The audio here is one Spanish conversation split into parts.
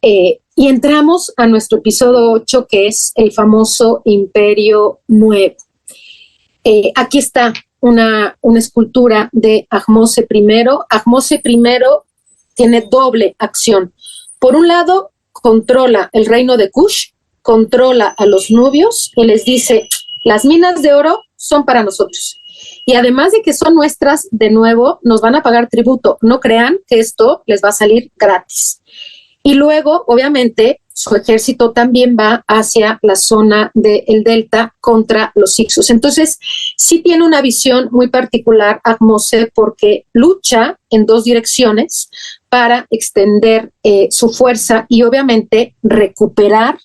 Y entramos a nuestro episodio 8, que es el famoso Imperio Nuevo. Aquí está una escultura de Ahmose I. Ahmose I tiene doble acción. Por un lado, controla el reino de Kush, controla a los nubios y les dice, las minas de oro son para nosotros. Y además de que son nuestras, de nuevo, nos van a pagar tributo. No crean que esto les va a salir gratis. Y luego, obviamente, su ejército también va hacia la zona del delta contra los Hicsos. Entonces, sí tiene una visión muy particular Ahmose porque lucha en dos direcciones para extender su fuerza y obviamente recuperar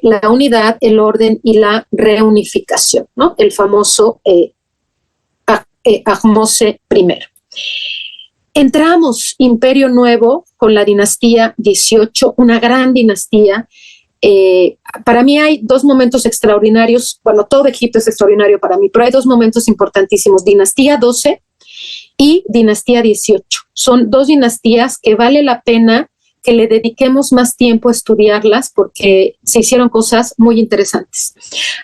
la unidad, el orden y la reunificación, ¿no? El famoso Ahmose I. Entramos Imperio Nuevo con la dinastía 18, una gran dinastía. Para mí hay dos momentos extraordinarios, bueno, todo Egipto es extraordinario para mí, pero hay dos momentos importantísimos, dinastía 12 y dinastía 18. Son dos dinastías que vale la pena que le dediquemos más tiempo a estudiarlas porque se hicieron cosas muy interesantes.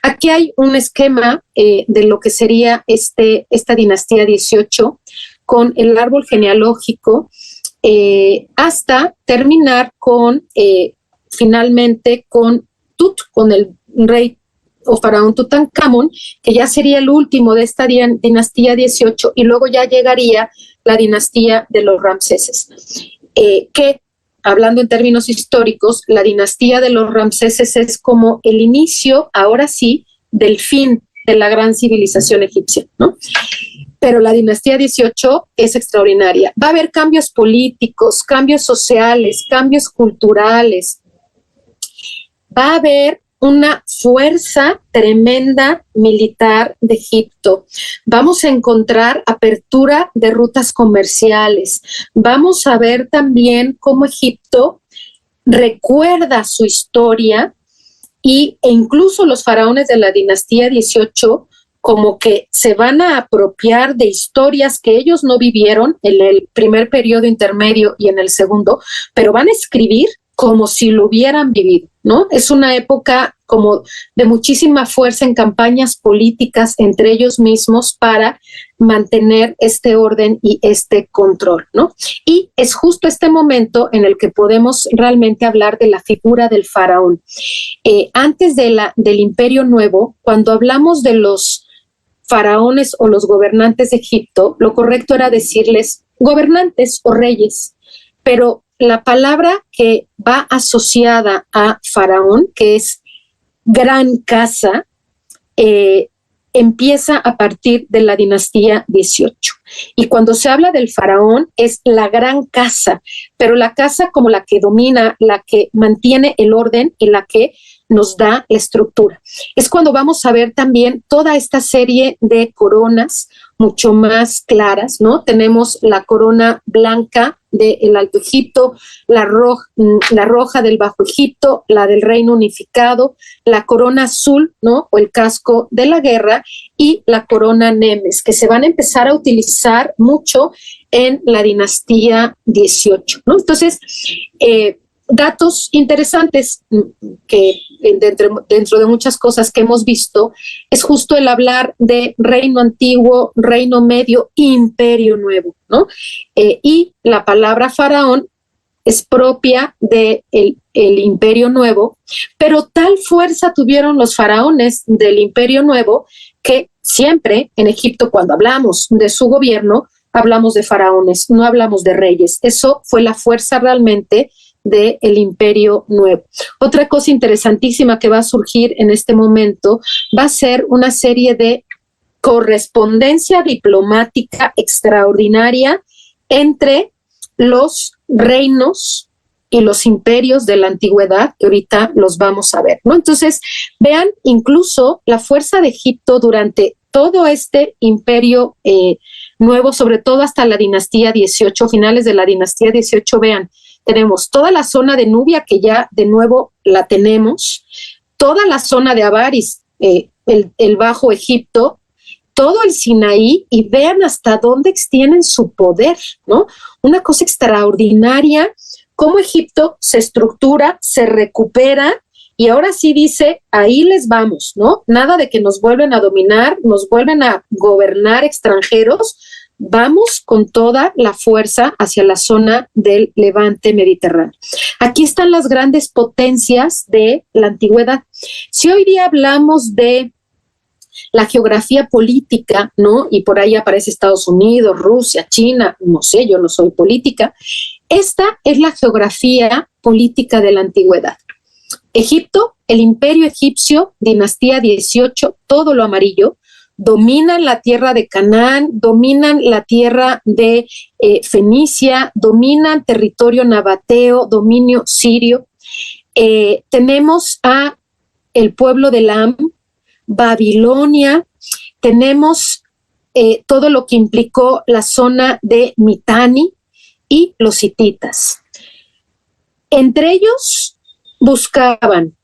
Aquí hay un esquema de lo que sería esta dinastía 18 con el árbol genealógico hasta terminar con finalmente con Tut, con el rey o faraón Tutankamón, que ya sería el último de esta dinastía 18 y luego ya llegaría la dinastía de los Ramseses, que hablando en términos históricos, la dinastía de los Ramseses es como el inicio, ahora sí, del fin de la gran civilización egipcia, ¿no? Pero la dinastía 18 es extraordinaria. Va a haber cambios políticos, cambios sociales, cambios culturales. Va a haber una fuerza tremenda militar de Egipto. Vamos a encontrar apertura de rutas comerciales. Vamos a ver también cómo Egipto recuerda su historia e incluso los faraones de la dinastía 18 como que se van a apropiar de historias que ellos no vivieron en el primer periodo intermedio y en el segundo, pero van a escribir como si lo hubieran vivido, ¿no? Es una época como de muchísima fuerza en campañas políticas entre ellos mismos para mantener este orden y este control, ¿no? Y es justo este momento en el que podemos realmente hablar de la figura del faraón. Antes del Imperio Nuevo, cuando hablamos de los faraones o los gobernantes de Egipto, lo correcto era decirles gobernantes o reyes, pero la palabra que va asociada a faraón, que es gran casa, empieza a partir de la dinastía 18. Y cuando se habla del faraón es la gran casa, pero la casa como la que domina, la que mantiene el orden y la que nos da la estructura. Es cuando vamos a ver también toda esta serie de coronas mucho más claras, ¿no? Tenemos la corona blanca del Alto Egipto, la roja del Bajo Egipto, la del Reino Unificado, la corona azul, ¿no? O el casco de la guerra y la corona Nemes, que se van a empezar a utilizar mucho en la dinastía 18, ¿no? Entonces, datos interesantes que dentro de muchas cosas que hemos visto es justo el hablar de reino antiguo, reino medio, imperio nuevo, ¿no? Y la palabra faraón es propia del imperio nuevo, pero tal fuerza tuvieron los faraones del imperio nuevo que siempre en Egipto cuando hablamos de su gobierno hablamos de faraones, no hablamos de reyes. Eso fue la fuerza realmente del Imperio Nuevo. Otra cosa interesantísima que va a surgir en este momento va a ser una serie de correspondencia diplomática extraordinaria entre los reinos y los imperios de la antigüedad, que ahorita los vamos a ver, ¿no? Entonces, vean incluso la fuerza de Egipto durante todo este imperio nuevo, sobre todo hasta la dinastía 18, finales de la dinastía 18, vean, tenemos toda la zona de Nubia, que ya de nuevo la tenemos, toda la zona de Avaris, el Bajo Egipto, todo el Sinaí, y vean hasta dónde extienden su poder, ¿no? Una cosa extraordinaria, cómo Egipto se estructura, se recupera y ahora sí dice, ahí les vamos, ¿no? Nada de que nos vuelven a dominar, nos vuelven a gobernar extranjeros, vamos con toda la fuerza hacia la zona del levante mediterráneo. Aquí están las grandes potencias de la antigüedad. Si hoy día hablamos de la geografía política, ¿no? Y por ahí aparece Estados Unidos, Rusia, China, no sé, yo no soy política. Esta es la geografía política de la antigüedad. Egipto, el imperio egipcio, dinastía 18, todo lo amarillo, dominan la tierra de Canaán, dominan la tierra de Fenicia, dominan territorio nabateo, dominio sirio. Tenemos a el pueblo de Elam, Babilonia, tenemos todo lo que implicó la zona de Mitanni y los hititas. Entre ellos buscaban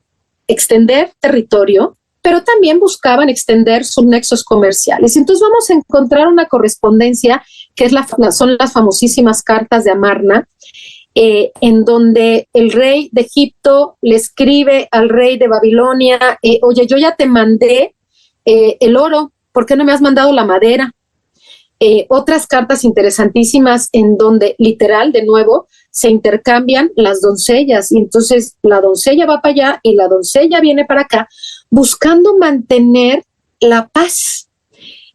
extender territorio, pero también buscaban extender sus nexos comerciales. Entonces vamos a encontrar una correspondencia que son las famosísimas cartas de Amarna, en donde el rey de Egipto le escribe al rey de Babilonia, oye, yo ya te mandé el oro, ¿por qué no me has mandado la madera? Otras cartas interesantísimas en donde literal, de nuevo, se intercambian las doncellas y entonces la doncella va para allá y la doncella viene para acá buscando mantener la paz.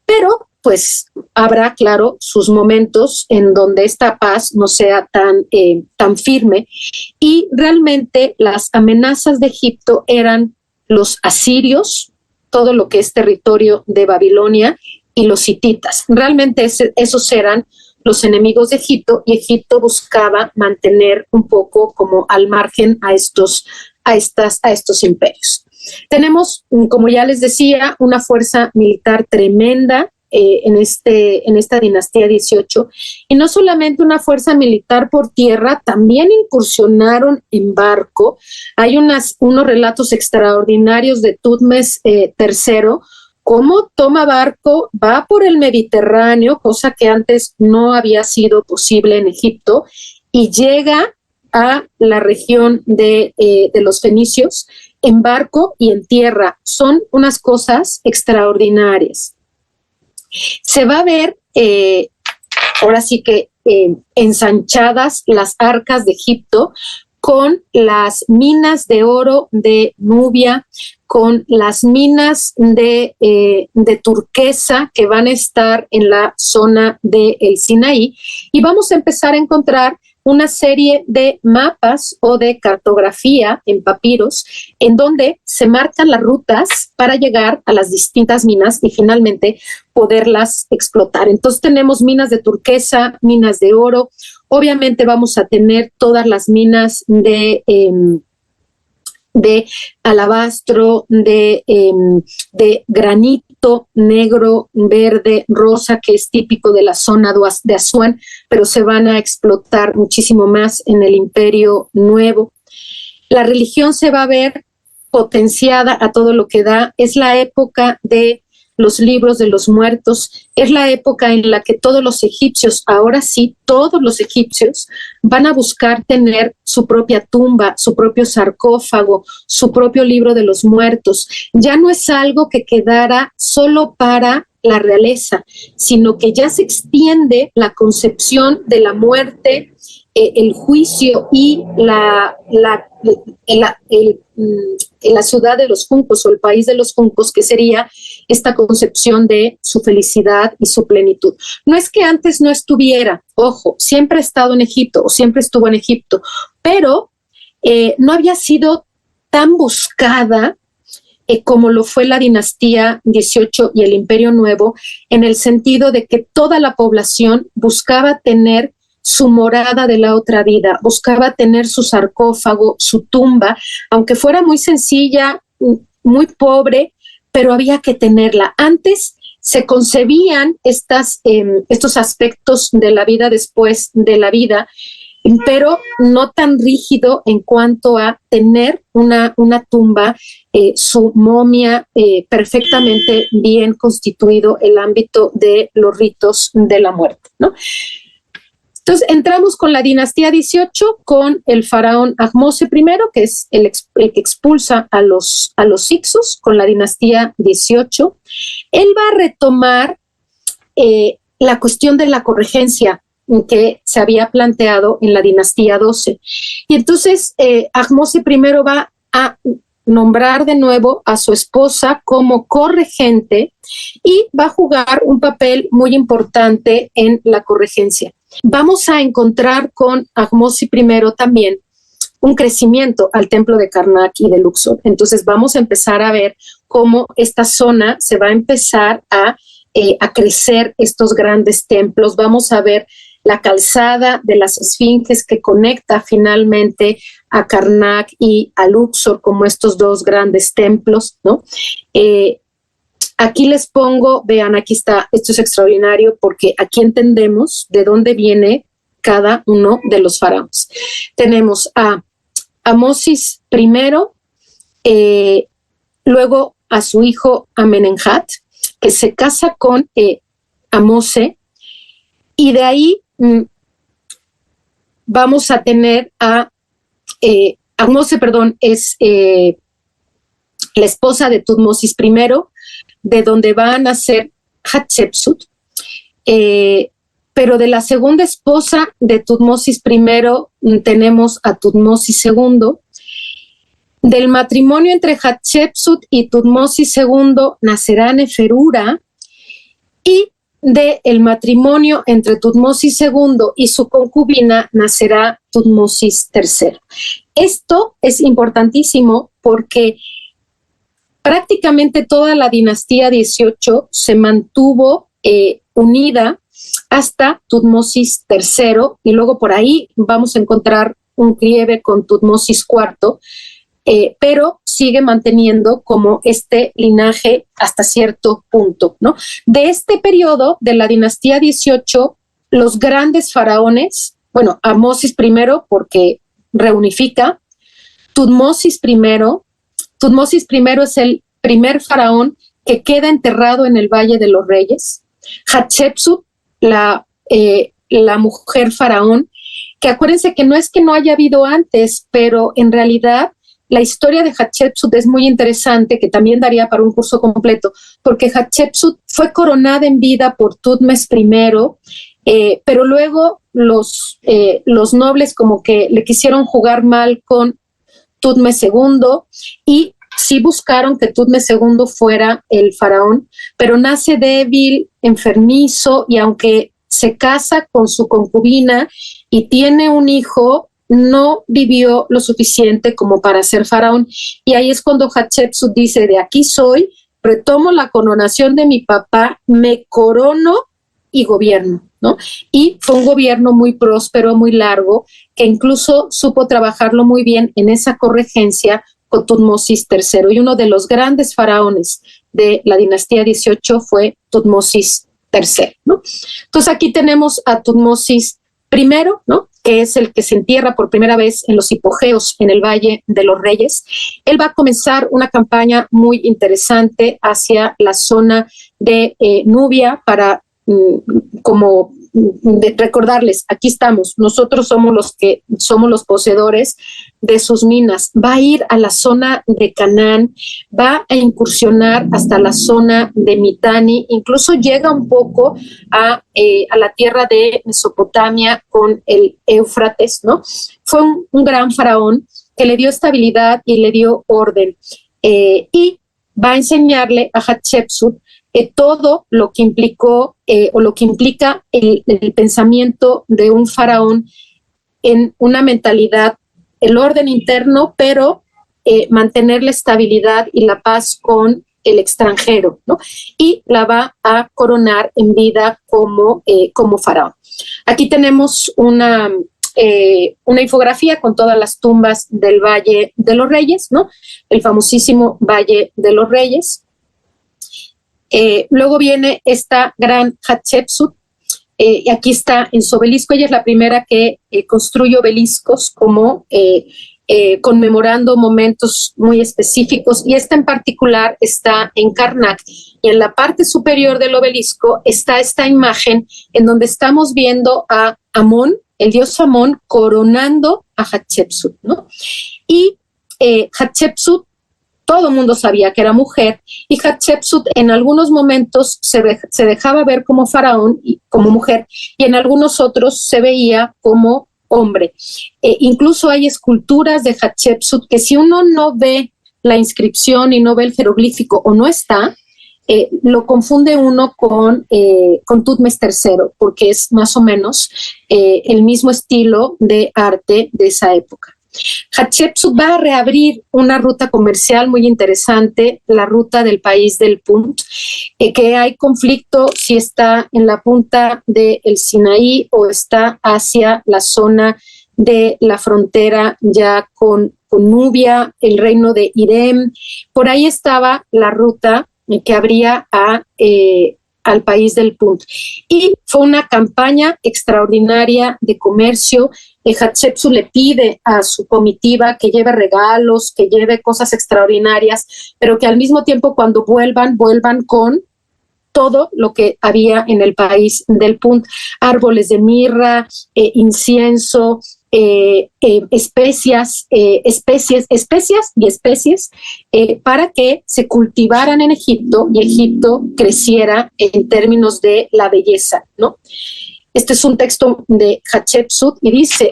Pero pues habrá, claro, sus momentos en donde esta paz no sea tan firme y realmente las amenazas de Egipto eran los asirios, todo lo que es territorio de Babilonia, y los hititas. Realmente esos eran los enemigos de Egipto y Egipto buscaba mantener un poco como al margen a estos imperios. Tenemos, como ya les decía, una fuerza militar tremenda en esta dinastía 18 y no solamente una fuerza militar por tierra, también incursionaron en barco. Hay unos relatos extraordinarios de Tutmes III, cómo toma barco, va por el Mediterráneo, cosa que antes no había sido posible en Egipto, y llega a la región de los fenicios en barco y en tierra. Son unas cosas extraordinarias. Se va a ver, ahora sí que ensanchadas las arcas de Egipto con las minas de oro de Nubia, con las minas de turquesa que van a estar en la zona del Sinaí, y vamos a empezar a encontrar una serie de mapas o de cartografía en papiros en donde se marcan las rutas para llegar a las distintas minas y finalmente poderlas explotar. Entonces tenemos minas de turquesa, minas de oro, obviamente vamos a tener todas las minas de alabastro, de granito negro, verde, rosa, que es típico de la zona de Asuán, pero se van a explotar muchísimo más en el Imperio Nuevo. La religión se va a ver potenciada a todo lo que da. Es la época de los libros de los muertos, es la época en la que todos los egipcios, ahora sí, todos los egipcios van a buscar tener su propia tumba, su propio sarcófago, su propio libro de los muertos. Ya no es algo que quedara solo para la realeza, sino que ya se extiende la concepción de la muerte, el juicio y la ciudad de los juncos o el país de los juncos, que sería esta concepción de su felicidad y su plenitud. No es que antes no estuviera, ojo, siempre ha estado en Egipto o siempre estuvo en Egipto, pero no había sido tan buscada como lo fue la dinastía 18 y el Imperio Nuevo, en el sentido de que toda la población buscaba tener su morada de la otra vida, buscaba tener su sarcófago, su tumba, aunque fuera muy sencilla, muy pobre, pero había que tenerla. Antes se concebían estos aspectos de la vida después de la vida, pero no tan rígido en cuanto a tener una tumba, su momia perfectamente bien constituido el ámbito de los ritos de la muerte, ¿no? Entonces entramos con la dinastía 18, con el faraón Ahmose I, que es el que expulsa a los hicsos, con la dinastía 18. Él va a retomar la cuestión de la corregencia que se había planteado en la dinastía 12. Y entonces Ahmose I va a nombrar de nuevo a su esposa como corregente y va a jugar un papel muy importante en la corregencia. Vamos a encontrar con Ahmose I también un crecimiento al templo de Karnak y de Luxor. Entonces vamos a empezar a ver cómo esta zona se va a empezar a crecer, estos grandes templos. Vamos a ver la calzada de las esfinges que conecta finalmente a Karnak y a Luxor como estos dos grandes templos, ¿no? Aquí les pongo, vean, aquí está, esto es extraordinario porque aquí entendemos de dónde viene cada uno de los faraones. Tenemos a Amosis I, luego a su hijo Amenemhat, que se casa con Ahmose, y de ahí vamos a tener a Ahmose, es la esposa de Tutmosis I, de donde va a nacer Hatshepsut, pero de la segunda esposa de Tutmosis I tenemos a Tutmosis II. Del matrimonio entre Hatshepsut y Tutmosis II nacerá Neferura, y del matrimonio entre Tutmosis II y su concubina nacerá Tutmosis III. Esto es importantísimo porque prácticamente toda la dinastía 18 se mantuvo unida hasta Tutmosis III, y luego por ahí vamos a encontrar un clive con Tutmosis IV, pero sigue manteniendo como este linaje hasta cierto punto, ¿no? De este periodo de la dinastía 18, los grandes faraones, bueno, Amosis I porque reunifica, Tutmosis I es el primer faraón que queda enterrado en el Valle de los Reyes. Hatshepsut, la mujer faraón, que acuérdense que no haya habido antes, pero en realidad la historia de Hatshepsut es muy interesante, que también daría para un curso completo, porque Hatshepsut fue coronada en vida por Tutmes I, pero luego los nobles como que le quisieron jugar mal con Tutmes II, y sí buscaron que Tutmes II fuera el faraón, pero nace débil, enfermizo, y aunque se casa con su concubina y tiene un hijo, no vivió lo suficiente como para ser faraón. Y ahí es cuando Hatshepsut dice: de aquí soy, retomo la coronación de mi papá, me corono y gobierno, ¿no? Y fue un gobierno muy próspero, muy largo, que incluso supo trabajarlo muy bien en esa corregencia con Tutmosis III. Y uno de los grandes faraones de la dinastía 18 fue Tutmosis III, ¿no? Entonces aquí tenemos a Tutmosis I, ¿no?, que es el que se entierra por primera vez en los hipogeos en el Valle de los Reyes. Él va a comenzar una campaña muy interesante hacia la zona de Nubia para como recordarles: aquí estamos, nosotros somos los poseedores de sus minas. Va a ir a la zona de Canaán, va a incursionar hasta la zona de Mitani, incluso llega un poco a la tierra de Mesopotamia con el Éufrates, ¿no? Fue un gran faraón que le dio estabilidad y le dio orden, y va a enseñarle a Hatshepsut todo lo que implicó o lo que implica el pensamiento de un faraón en una mentalidad, el orden interno, pero mantener la estabilidad y la paz con el extranjero, ¿no? Y la va a coronar en vida como faraón. Aquí tenemos una infografía con todas las tumbas del Valle de los Reyes, ¿no? El famosísimo Valle de los Reyes. Luego viene esta gran Hatshepsut, y aquí está en su obelisco. Ella es la primera que construye obeliscos como conmemorando momentos muy específicos, y esta en particular está en Karnak, y en la parte superior del obelisco está esta imagen en donde estamos viendo a Amón, el dios Amón, coronando a Hatshepsut, ¿no? Y Hatshepsut, todo el mundo sabía que era mujer, y Hatshepsut en algunos momentos se dejaba ver como faraón, y como mujer, y en algunos otros se veía como hombre. Incluso hay esculturas de Hatshepsut que, si uno no ve la inscripción y no ve el jeroglífico o no está, lo confunde uno con Tutmes III, porque es más o menos el mismo estilo de arte de esa época. Hatshepsut va a reabrir una ruta comercial muy interesante, la ruta del país del Punt, que hay conflicto si está en la punta del Sinaí o está hacia la zona de la frontera ya con Nubia, el reino de Irem. Por ahí estaba la ruta que abría al país del Punt. Y fue una campaña extraordinaria de comercio. Hatshepsut le pide a su comitiva que lleve regalos, que lleve cosas extraordinarias, pero que al mismo tiempo, cuando vuelvan con todo lo que había en el país del Punt: árboles de mirra, incienso, especies, para que se cultivaran en Egipto y Egipto creciera en términos de la belleza, ¿no? Este es un texto de Hatshepsut y dice: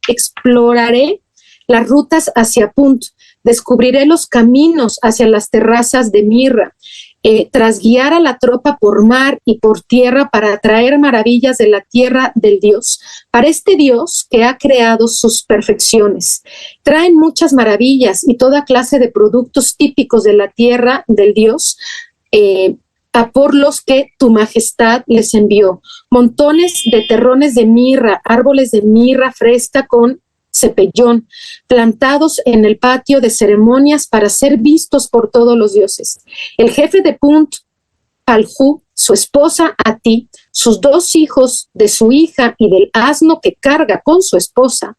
exploraré las rutas hacia Punt, descubriré los caminos hacia las terrazas de mirra, tras guiar a la tropa por mar y por tierra para traer maravillas de la tierra del Dios, para este Dios que ha creado sus perfecciones. Traen muchas maravillas y toda clase de productos típicos de la tierra del Dios, a por los que tu majestad les envió. Montones de terrones de mirra, árboles de mirra fresca con cepellón, plantados en el patio de ceremonias para ser vistos por todos los dioses. El jefe de Punt, Palhu, su esposa Ati, sus 2 hijos, de su hija y del asno que carga con su esposa,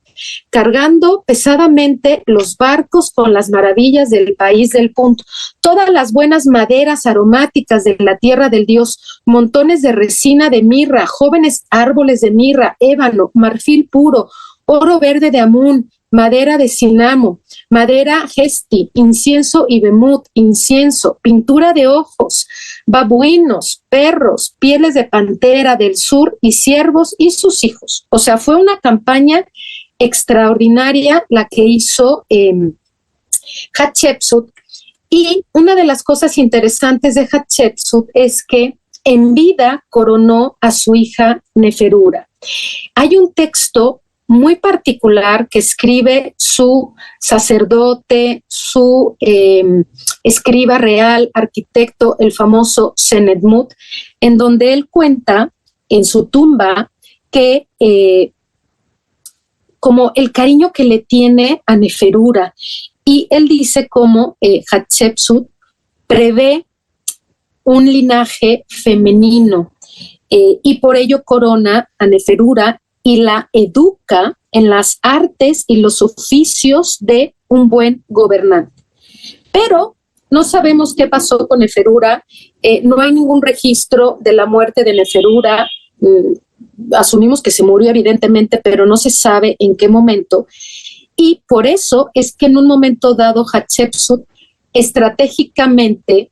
cargando pesadamente los barcos con las maravillas del país del Punt, todas las buenas maderas aromáticas de la tierra del Dios, montones de resina de mirra, jóvenes árboles de mirra, ébano, marfil puro, oro verde de Amún, madera de cinamo, madera gesti, incienso y bemut, incienso, pintura de ojos, babuinos, perros, pieles de pantera del sur y ciervos y sus hijos. O sea, fue una campaña extraordinaria la que hizo Hatshepsut. Y una de las cosas interesantes de Hatshepsut es que en vida coronó a su hija Neferura. Hay un texto muy particular que escribe su sacerdote, su escriba real, arquitecto, el famoso Senedmut, en donde él cuenta en su tumba que como el cariño que le tiene a Neferura, y él dice cómo Hatshepsut prevé un linaje femenino y por ello corona a Neferura y la educa en las artes y los oficios de un buen gobernante. Pero no sabemos qué pasó con Neferura, no hay ningún registro de la muerte de Neferura. Asumimos que se murió evidentemente, pero no se sabe en qué momento. Y por eso es que en un momento dado Hatshepsut estratégicamente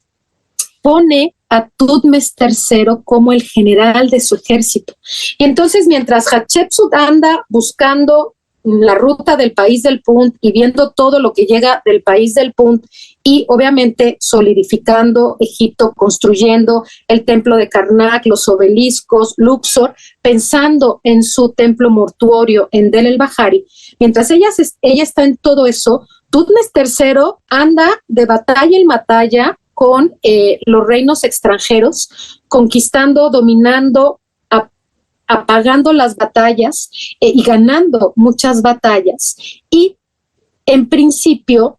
pone a Tutmes III como el general de su ejército. Y entonces, mientras Hatshepsut anda buscando la ruta del país del Punt y viendo todo lo que llega del país del Punt y obviamente solidificando Egipto, construyendo el templo de Karnak, los obeliscos, Luxor, pensando en su templo mortuorio en Del el Bahari, mientras ella está en todo eso, Tutmes III anda de batalla en batalla con los reinos extranjeros, conquistando, dominando, apagando las batallas y ganando muchas batallas. Y en principio,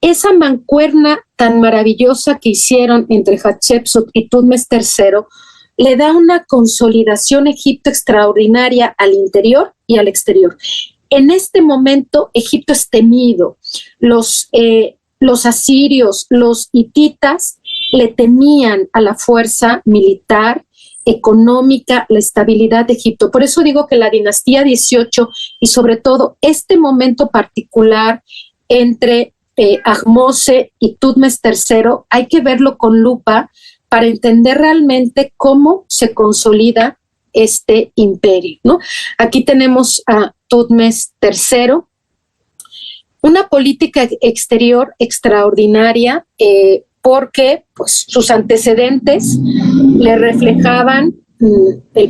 esa mancuerna tan maravillosa que hicieron entre Hatshepsut y Tutmes III le da una consolidación a Egipto extraordinaria al interior y al exterior. En este momento Egipto es temido. Los asirios, los hititas le temían a la fuerza militar, económica, la estabilidad de Egipto. Por eso digo que la dinastía 18 y sobre todo este momento particular entre Ahmose y Tutmes III, hay que verlo con lupa para entender realmente cómo se consolida este imperio, ¿no? Aquí tenemos a Tutmes III, una política exterior extraordinaria, porque pues, sus antecedentes le reflejaban el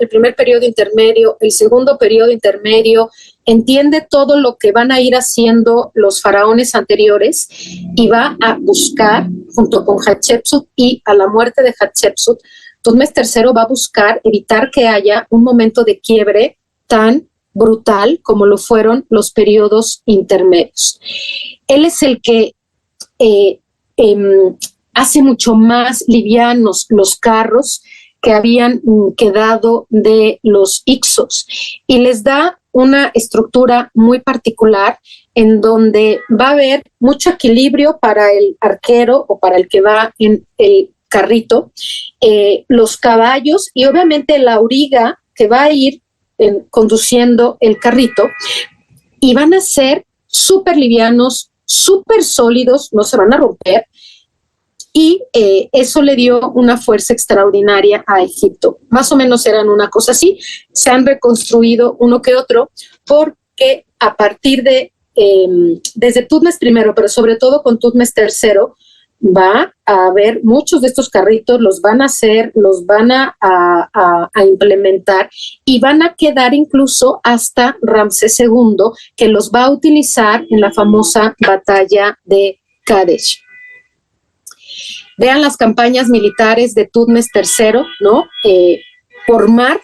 primer periodo intermedio, el segundo periodo intermedio, entiende todo lo que van a ir haciendo los faraones anteriores y va a buscar, junto con Hatshepsut y a la muerte de Hatshepsut, Tutmes III va a buscar evitar que haya un momento de quiebre tan brutal como lo fueron los periodos intermedios. Él es el que hace mucho más livianos los carros que habían quedado de los Ixos y les da una estructura muy particular en donde va a haber mucho equilibrio para el arquero o para el que va en el carrito, los caballos y obviamente la auriga que va a ir conduciendo el carrito, y van a ser súper livianos, súper sólidos, no se van a romper, y eso le dio una fuerza extraordinaria a Egipto. Más o menos eran una cosa así, se han reconstruido uno que otro, porque a partir de, desde Tutmes I, pero sobre todo con Tutmes III, va a haber muchos de estos carritos, los van a hacer, los van a implementar y van a quedar incluso hasta Ramsés II, que los va a utilizar en la famosa batalla de Kadesh. Vean las campañas militares de Tutmes III, ¿no? Por mar,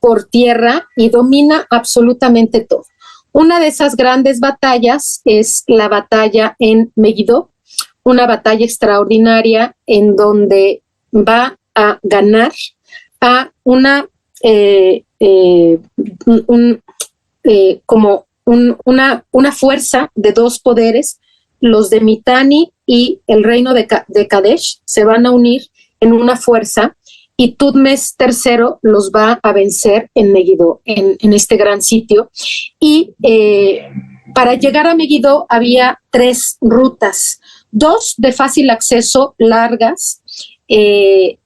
por tierra, y domina absolutamente todo. Una de esas grandes batallas es la batalla en Megiddo, una batalla extraordinaria en donde va a ganar a una fuerza de dos poderes, los de Mitanni y el reino de Kadesh se van a unir en una fuerza y Tutmes III los va a vencer en Megiddo, en este gran sitio. Y para llegar a Megiddo había 3 rutas, 2 de fácil acceso, largas, y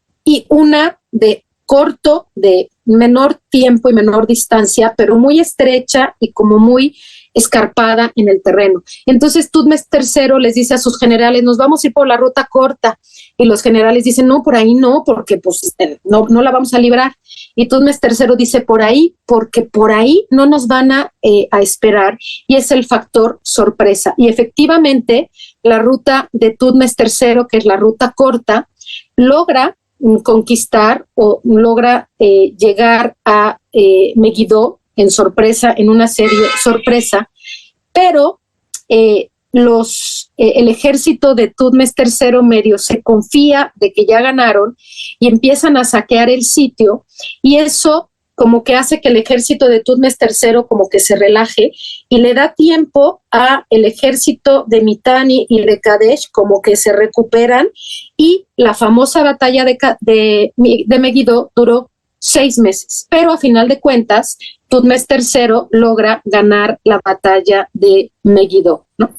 una de corto, de menor tiempo y menor distancia, pero muy estrecha y como muy escarpada en el terreno. Entonces Tutmes III les dice a sus generales, nos vamos a ir por la ruta corta, y los generales dicen, no, por ahí no, porque pues no la vamos a librar. Y Tutmes III dice, por ahí, porque por ahí no nos van a esperar, y es el factor sorpresa. Y efectivamente, la ruta de Tutmes III, que es la ruta corta, logra conquistar o logra llegar a Megiddo en sorpresa, en una serie sorpresa, pero el ejército de Tutmes III medio se confía de que ya ganaron y empiezan a saquear el sitio, y eso como que hace que el ejército de Tutmes III como que se relaje y le da tiempo a el ejército de Mitanni y de Kadesh como que se recuperan, y la famosa batalla de Megiddo duró 6 meses, pero a final de cuentas Tutmes III logra ganar la batalla de Megiddo, ¿no?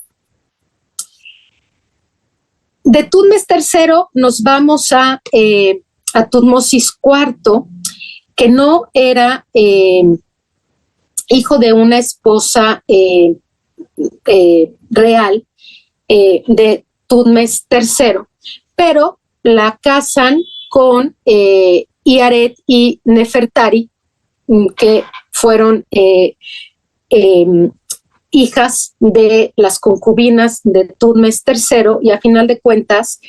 De Tutmes III nos vamos a Tutmosis IV, que no era hijo de una esposa real de Tutmes III, pero la casan con Iaret y Nefertari, que fueron hijas de las concubinas de Tutmes III, y a final de cuentas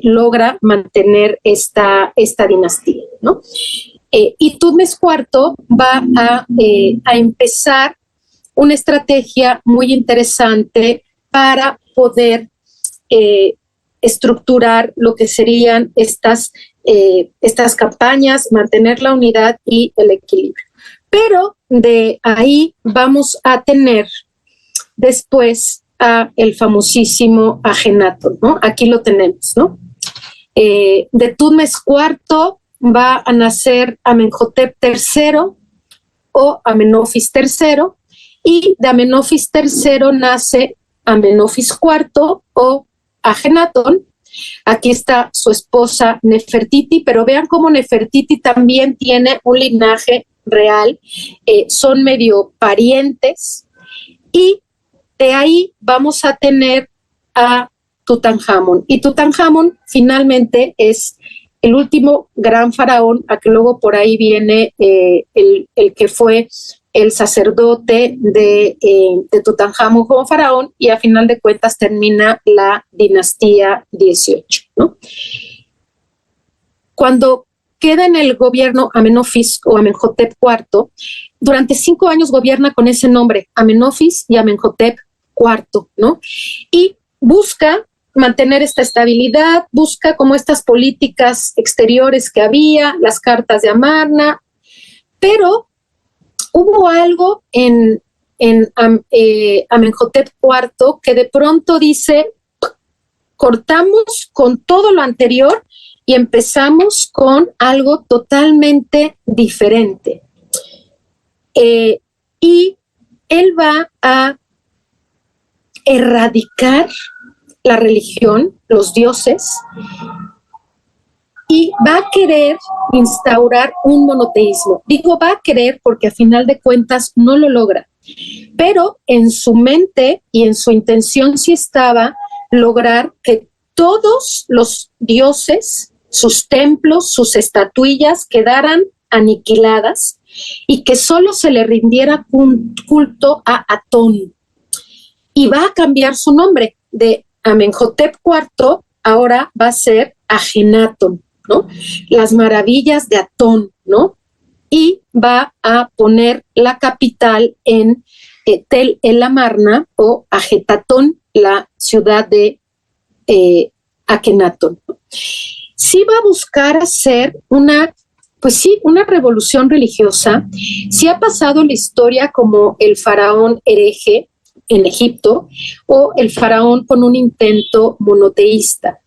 logra mantener esta dinastía, ¿no? Y Tutmes IV va a empezar una estrategia muy interesante para poder estructurar lo que serían estas campañas, mantener la unidad y el equilibrio. Pero de ahí vamos a tener después a el famosísimo Ajenatón, ¿no? Aquí lo tenemos, ¿no? De Tutmes IV va a nacer Amenhotep III o Amenofis III, y de Amenofis III nace Amenofis IV o Ajenatón. Aquí está su esposa Nefertiti, pero vean cómo Nefertiti también tiene un linaje real, son medio parientes, y de ahí vamos a tener a Tutankamón. Y Tutankamón finalmente es el último gran faraón, a que luego por ahí viene el que fue el sacerdote de Tutankamón como faraón, y a final de cuentas termina la dinastía 18, ¿no? Cuando queda en el gobierno Amenofis o Amenhotep IV, durante 5 años gobierna con ese nombre, Amenofis y Amenhotep IV, ¿no? Y busca mantener esta estabilidad, busca como estas políticas exteriores que había, las cartas de Amarna, pero hubo algo en Amenhotep IV que de pronto dice, cortamos con todo lo anterior y empezamos con algo totalmente diferente. Y él va a erradicar la religión, los dioses, y va a querer instaurar un monoteísmo. Digo va a querer porque a final de cuentas no lo logra, pero en su mente y en su intención sí estaba lograr que todos los dioses, sus templos, sus estatuillas quedaran aniquiladas y que solo se le rindiera un culto a Atón. Y va a cambiar su nombre de Amenhotep IV, ahora va a ser Ajenatón, ¿no? Las maravillas de Atón, ¿no? Y va a poner la capital en Tel el Amarna o Ajetatón, la ciudad de Akenatón. Sí va a buscar hacer una revolución religiosa. Sí ha pasado la historia como el faraón hereje en Egipto o el faraón con un intento monoteísta.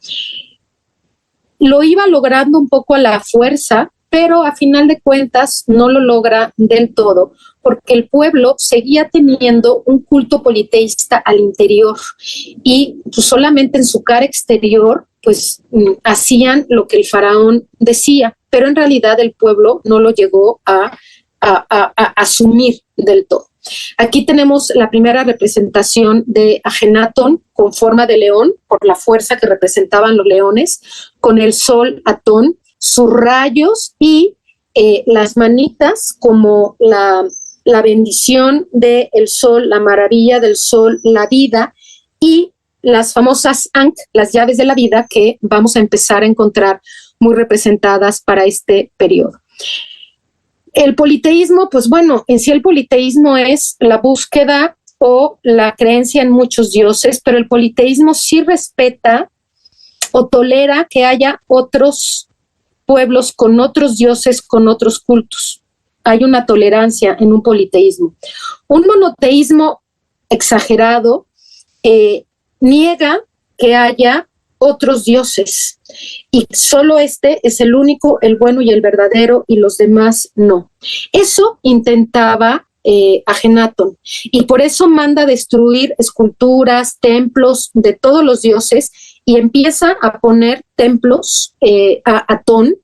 Lo iba logrando un poco a la fuerza, pero a final de cuentas no lo logra del todo, porque el pueblo seguía teniendo un culto politeísta al interior y pues, solamente en su cara exterior pues hacían lo que el faraón decía, pero en realidad el pueblo no lo llegó a asumir del todo. Aquí tenemos la primera representación de Ajenatón con forma de león, por la fuerza que representaban los leones, con el sol Atón, sus rayos y las manitas como la bendición del sol, la maravilla del sol, la vida, y las famosas Ankh, las llaves de la vida, que vamos a empezar a encontrar muy representadas para este periodo. El politeísmo, pues bueno, en sí el politeísmo es la búsqueda o la creencia en muchos dioses, pero el politeísmo sí respeta o tolera que haya otros pueblos con otros dioses, con otros cultos. Hay una tolerancia en un politeísmo. Un monoteísmo exagerado niega que haya otros dioses y solo este es el único, el bueno y el verdadero, y los demás no. Eso intentaba Ajenatón, y por eso manda destruir esculturas, templos de todos los dioses, y empieza a poner templos a Atón,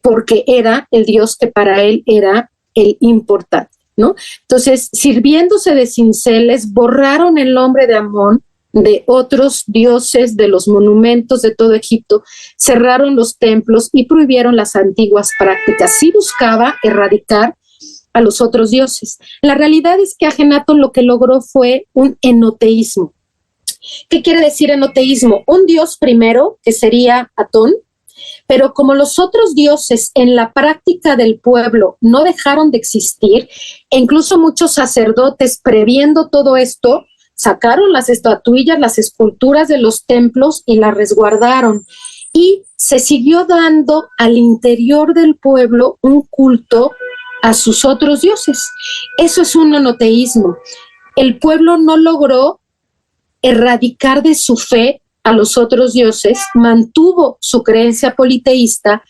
porque era el dios que para él era el importante, ¿no? Entonces, sirviéndose de cinceles, borraron el nombre de Amón de otros dioses, de los monumentos de todo Egipto, cerraron los templos y prohibieron las antiguas prácticas. Sí buscaba erradicar a los otros dioses. La realidad es que Ajenatón lo que logró fue un enoteísmo. ¿Qué quiere decir enoteísmo? Un dios primero, que sería Atón, pero como los otros dioses en la práctica del pueblo no dejaron de existir, e incluso muchos sacerdotes, previendo todo esto, sacaron las estatuillas, las esculturas de los templos y las resguardaron. Y se siguió dando al interior del pueblo un culto a sus otros dioses. Eso es un monoteísmo. El pueblo no logró erradicar de su fe a los otros dioses, mantuvo su creencia politeísta,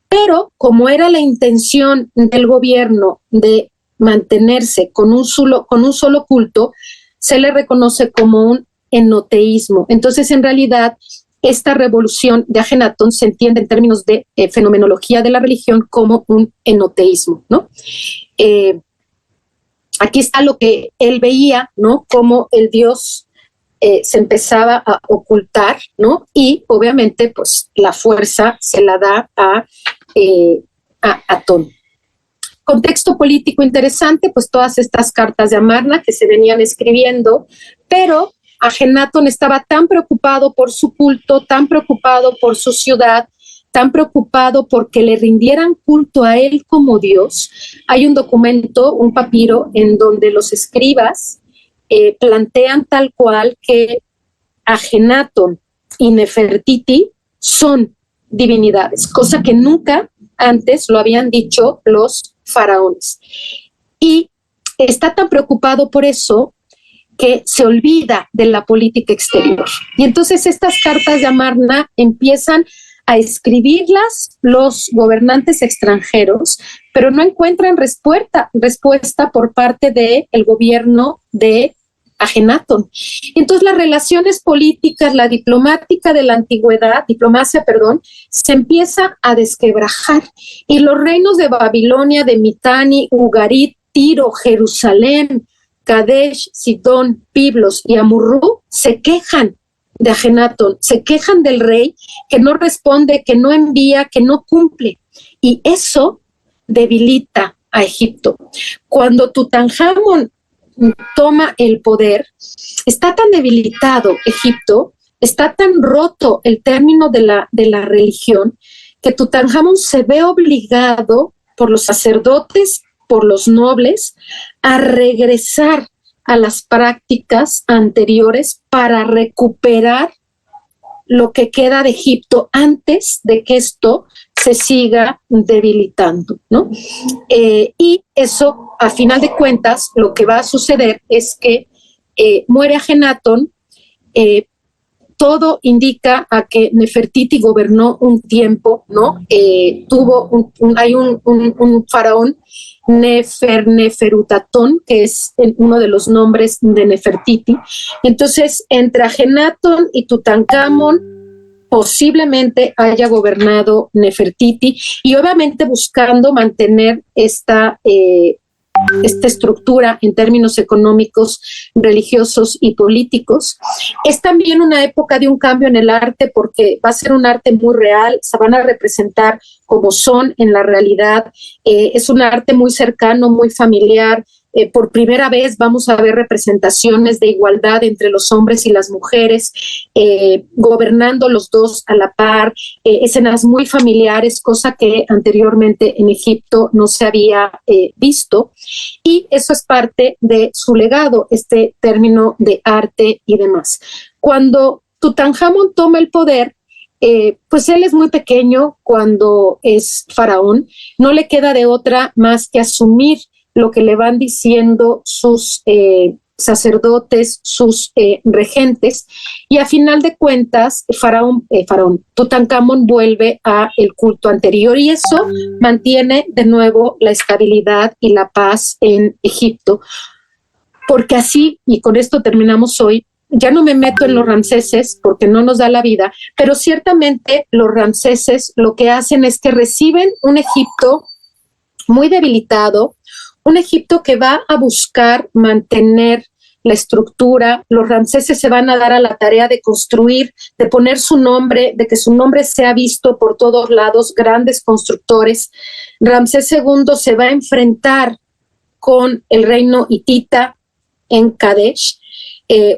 pero como era la intención del gobierno de mantenerse con un solo culto, se le reconoce como un enoteísmo. Entonces, en realidad, esta revolución de Ajenatón se entiende en términos de fenomenología de la religión como un enoteísmo, ¿no? Aquí está lo que él veía, ¿no? Como el dios se empezaba a ocultar, ¿no? Y obviamente, pues, la fuerza se la da a Atón. Contexto político interesante, pues todas estas cartas de Amarna que se venían escribiendo, pero Ajenatón estaba tan preocupado por su culto, tan preocupado por su ciudad, tan preocupado porque le rindieran culto a él como Dios. Hay un documento, un papiro, en donde los escribas plantean tal cual que Ajenatón y Nefertiti son divinidades, cosa que nunca antes lo habían dicho los faraones. Y está tan preocupado por eso que se olvida de la política exterior. Y entonces estas cartas de Amarna empiezan a escribirlas los gobernantes extranjeros, pero no encuentran respuesta por parte del gobierno de Ajenatón. Entonces las relaciones políticas, la diplomacia de la antigüedad, se empieza a desquebrajar y los reinos de Babilonia, de Mitanni, Ugarit, Tiro, Jerusalén, Kadesh, Sidón, Biblos y Amurrú se quejan de Ajenatón, se quejan del rey que no responde, que no envía, que no cumple. Y eso debilita a Egipto. Cuando Tutankamón toma el poder, está tan debilitado Egipto, está tan roto el término de la religión, que Tutankamón se ve obligado por los sacerdotes, por los nobles, a regresar a las prácticas anteriores para recuperar lo que queda de Egipto antes de que esto se siga debilitando, ¿no? Y eso, a final de cuentas, lo que va a suceder es que muere Ajenatón. Todo indica a que Nefertiti gobernó un tiempo, ¿no? Hay un faraón, Neferutatón, que es uno de los nombres de Nefertiti. Entonces, entre Ajenatón y Tutankamón, posiblemente haya gobernado Nefertiti, y obviamente buscando mantener esta estructura en términos económicos, religiosos y políticos. Es también una época de un cambio en el arte, porque va a ser un arte muy real, se van a representar como son en la realidad. Es un arte muy cercano, muy familiar. Por primera vez vamos a ver representaciones de igualdad entre los hombres y las mujeres, gobernando los dos a la par, escenas muy familiares, cosa que anteriormente en Egipto no se había visto, y eso es parte de su legado, este término de arte y demás. Cuando Tutankamón toma el poder, pues él es muy pequeño cuando es faraón, no le queda de otra más que asumir lo que le van diciendo sus sacerdotes, sus regentes, y a final de cuentas Tutankamón vuelve a el culto anterior, y eso mantiene de nuevo la estabilidad y la paz en Egipto. Porque así, y con esto terminamos hoy, ya no me meto en los ramseses porque no nos da la vida, pero ciertamente los ramseses lo que hacen es que reciben un Egipto muy debilitado, un Egipto que va a buscar mantener la estructura. Los ramseses se van a dar a la tarea de construir, de poner su nombre, de que su nombre sea visto por todos lados, grandes constructores. Ramsés II se va a enfrentar con el reino hitita en Kadesh,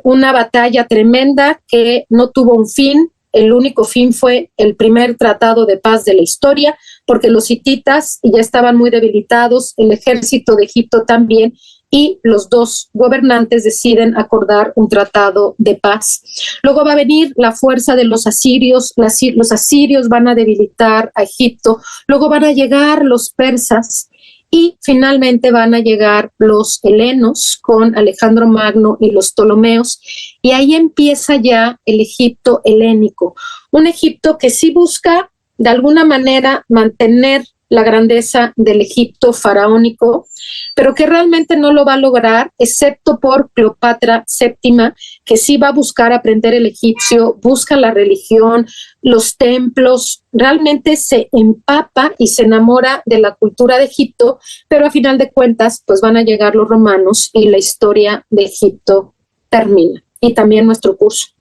una batalla tremenda que no tuvo un fin. El único fin fue el primer tratado de paz de la historia, porque los hititas ya estaban muy debilitados, el ejército de Egipto también, y los dos gobernantes deciden acordar un tratado de paz. Luego va a venir la fuerza de los asirios, los asirios van a debilitar a Egipto, luego van a llegar los persas, y finalmente van a llegar los helenos con Alejandro Magno y los Ptolomeos, y ahí empieza ya el Egipto helénico, un Egipto que sí busca de alguna manera mantener la grandeza del Egipto faraónico, pero que realmente no lo va a lograr, excepto por Cleopatra VII, que sí va a buscar aprender el egipcio, busca la religión, los templos, realmente se empapa y se enamora de la cultura de Egipto, pero a final de cuentas, pues van a llegar los romanos y la historia de Egipto termina, y también nuestro curso.